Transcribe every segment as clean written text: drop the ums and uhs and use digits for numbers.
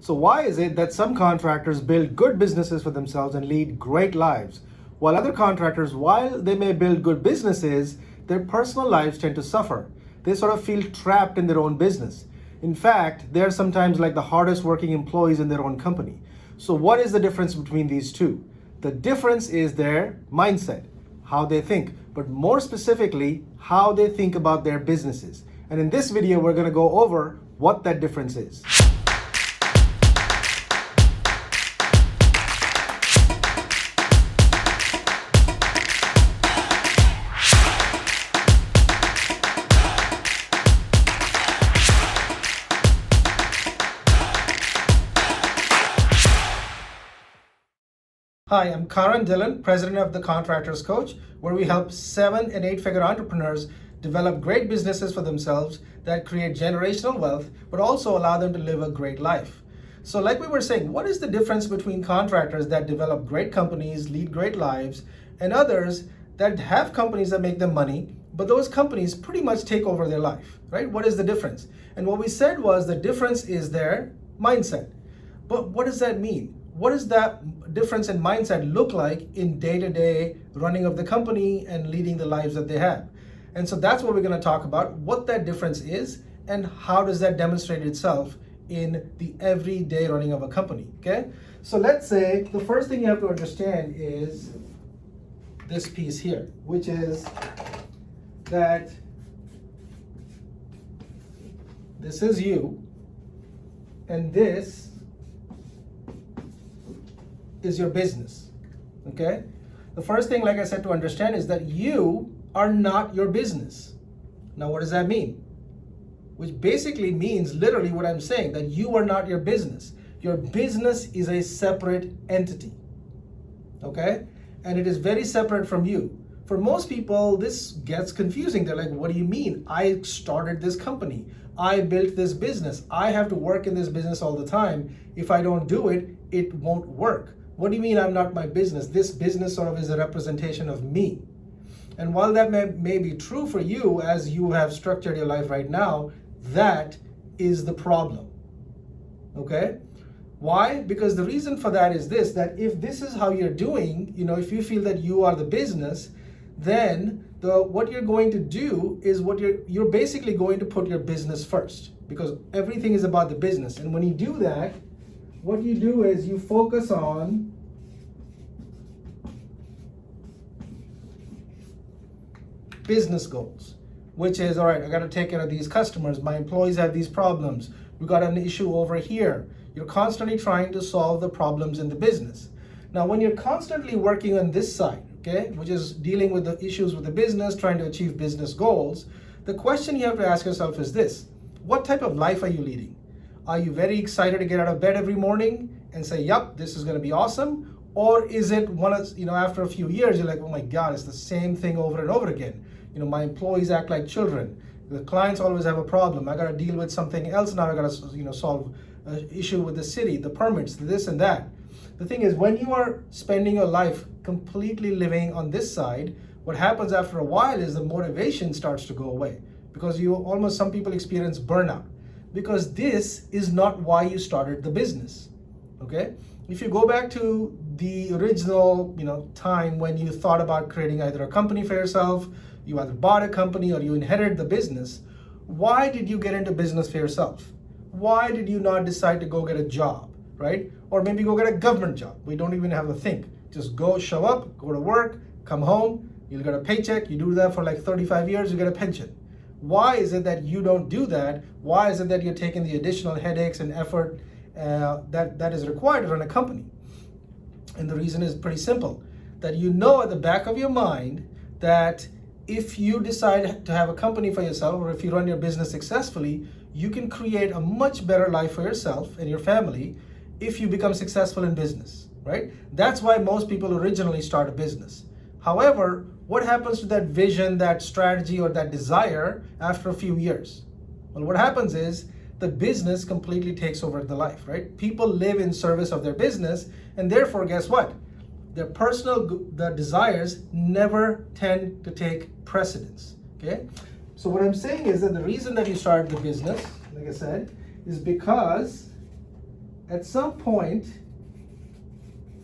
So why is it that some contractors build good businesses for themselves and lead great lives, while other contractors, while they may build good businesses, their personal lives tend to suffer? They sort of feel trapped in their own business. In fact, they're sometimes like the hardest working employees in their own company. So what is the difference between these two? The difference is their mindset, how they think, but more specifically, how they think about their businesses. And in this video, we're going to go over what that difference is. Hi, I'm Karan Dillon, president of the Contractors Coach, where we help 7- and 8-figure entrepreneurs develop great businesses for themselves that create generational wealth, but also allow them to live a great life. So like we were saying, what is the difference between contractors that develop great companies, lead great lives, and others that have companies that make them money, but those companies pretty much take over their life, right? What is the difference? And what we said was the difference is their mindset. But what does that mean? What does that difference in mindset look like in day-to-day running of the company and leading the lives that they have? And so that's what we're going to talk about, what that difference is and how does that demonstrate itself in the everyday running of a company, okay? So let's say the first thing you have to understand is this piece here, which is that this is you and this is your business, okay? The first thing, like I said, to understand is that you are not your business. Now, what does that mean? Which basically means literally what I'm saying, that you are not your business. Your business is a separate entity, okay? And it is very separate from you. For most people, this gets confusing. They're like, what do you mean? I started this company. I built this business. I have to work in this business all the time. If I don't do it, it won't work. What do you mean I'm not my business? This business sort of is a representation of me. And while that may be true for you as you have structured your life right now, that is the problem, okay? Why? Because the reason for that is this, that if this is how you're doing, if you feel that you are the business, then what you're going to do is you're basically going to put your business first, because everything is about the business. And when you do that, what you do is you focus on business goals, which is, all right, I got to take care of these customers. My employees have these problems. We got an issue over here. You're constantly trying to solve the problems in the business. Now, when you're constantly working on this side, okay, which is dealing with the issues with the business, trying to achieve business goals, the question you have to ask yourself is this: what type of life are you leading? Are you very excited to get out of bed every morning and say, yep, this is going to be awesome? Or is it after a few years, you're like, oh my God, it's the same thing over and over again. My employees act like children. The clients always have a problem. I got to deal with something else now. I got to, solve an issue with the city, the permits, this and that. The thing is, when you are spending your life completely living on this side, what happens after a while is the motivation starts to go away, because some people experience burnout. Because this is not why you started the business, okay? If you go back to the original, time when you thought about creating either a company for yourself, you either bought a company or you inherited the business, why did you get into business for yourself? Why did you not decide to go get a job, right? Or maybe go get a government job. We don't even have to think. Just show up, go to work, come home, you'll get a paycheck. You do that for like 35 years, you get a pension. Why is it that you don't do that? Why is it that you're taking the additional headaches and effort that is required to run a company? And the reason is pretty simple, that at the back of your mind that if you decide to have a company for yourself, or if you run your business successfully, you can create a much better life for yourself and your family if you become successful in business, right? That's why most people originally start a business. However, what happens to that vision, that strategy, or that desire after a few years? Well, what happens is the business completely takes over the life, right? People live in service of their business, and therefore, guess what? Their the desires never tend to take precedence, okay? So what I'm saying is that the reason that you started the business, like I said, is because at some point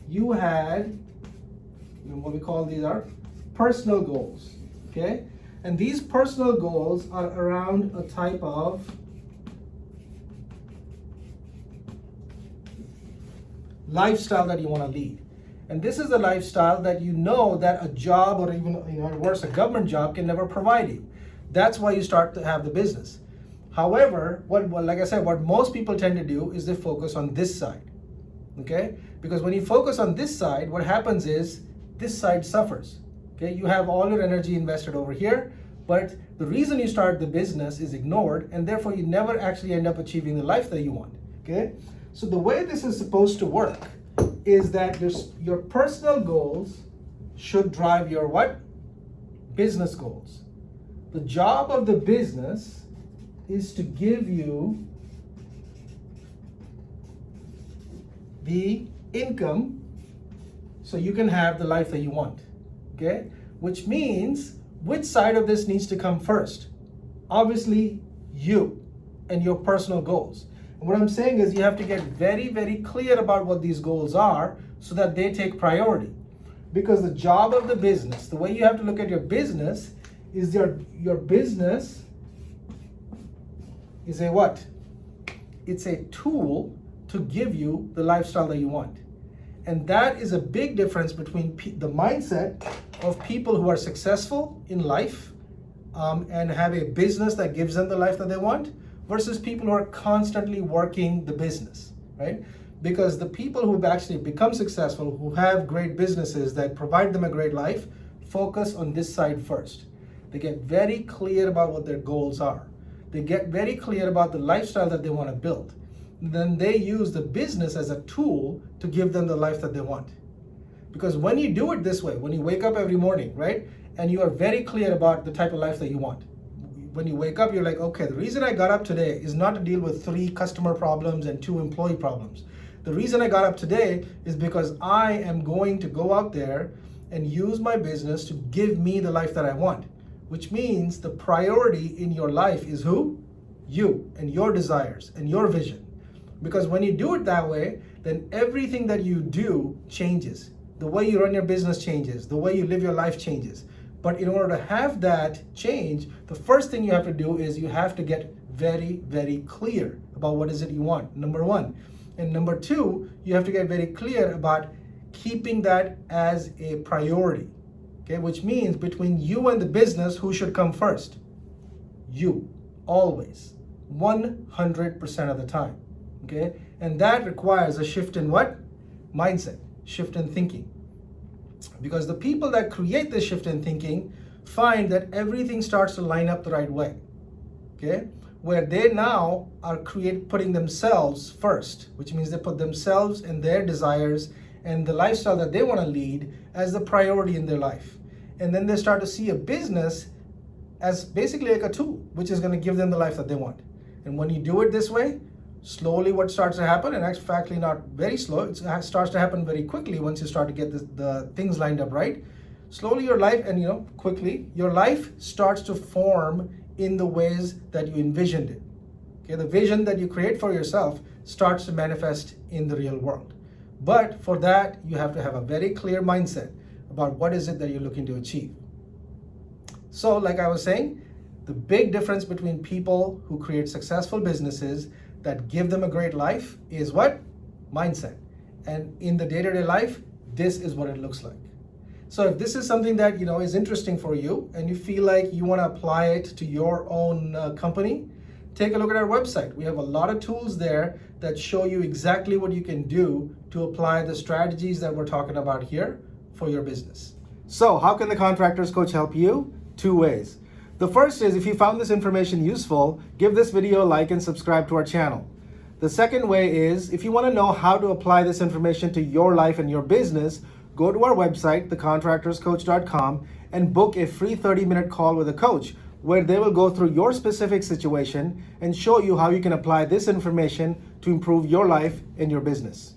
you had, what we call these are personal goals, okay? And these personal goals are around a type of lifestyle that you want to lead. And this is a lifestyle that you know that a job or even, worse, a government job can never provide you. That's why you start to have the business. However, like I said, what most people tend to do is they focus on this side, okay? Because when you focus on this side, what happens is this side suffers, okay? You have all your energy invested over here, but the reason you start the business is ignored, and therefore you never actually end up achieving the life that you want, okay? So the way this is supposed to work is that your personal goals should drive your what? Business goals. The job of the business is to give you the income so you can have the life that you want, okay? Which means, which side of this needs to come first? Obviously, you and your personal goals. And what I'm saying is you have to get very, very clear about what these goals are so that they take priority. Because the job of the business, the way you have to look at your business is your business is a what? It's a tool to give you the lifestyle that you want. And that is a big difference between the mindset of people who are successful in life and have a business that gives them the life that they want versus people who are constantly working the business, right? Because the people who've actually become successful, who have great businesses that provide them a great life, focus on this side first. They get very clear about what their goals are. They get very clear about the lifestyle that they want to build. Then they use the business as a tool to give them the life that they want. Because when you do it this way, when you wake up every morning, right, and you are very clear about the type of life that you want, when you wake up, you're like, okay, the reason I got up today is not to deal with 3 customer problems and 2 employee problems. The reason I got up today is because I am going to go out there and use my business to give me the life that I want, which means the priority in your life is who? You and your desires and your vision. Because when you do it that way, then everything that you do changes. The way you run your business changes. The way you live your life changes. But in order to have that change, the first thing you have to do is you have to get very, very clear about what is it you want, number 1. And number 2, you have to get very clear about keeping that as a priority, okay? Which means between you and the business, who should come first? You, always, 100% of the time, okay? And that requires a shift in what? Mindset, shift in thinking. Because the people that create this shift in thinking find that everything starts to line up the right way, okay? Where they now are putting themselves first, which means they put themselves and their desires and the lifestyle that they want to lead as the priority in their life. And then they start to see a business as basically like a tool, which is going to give them the life that they want. And when you do it this way, slowly what starts to happen, and actually not very slow, it starts to happen very quickly once you start to get the things lined up right. Slowly your life, and quickly, your life starts to form in the ways that you envisioned it. Okay, the vision that you create for yourself starts to manifest in the real world. But for that, you have to have a very clear mindset about what is it that you're looking to achieve. So like I was saying, the big difference between people who create successful businesses that give them a great life is what? Mindset. And in the day-to-day life, this is what it looks like. So if this is something that is interesting for you and you feel like you want to apply it to your own company, take a look at our website. We have a lot of tools there that show you exactly what you can do to apply the strategies that we're talking about here for your business. So how can the Contractors Coach help you? 2 ways. The first is, if you found this information useful, give this video a like and subscribe to our channel. The second way is, if you want to know how to apply this information to your life and your business, go to our website, thecontractorscoach.com, and book a free 30-minute call with a coach where they will go through your specific situation and show you how you can apply this information to improve your life and your business.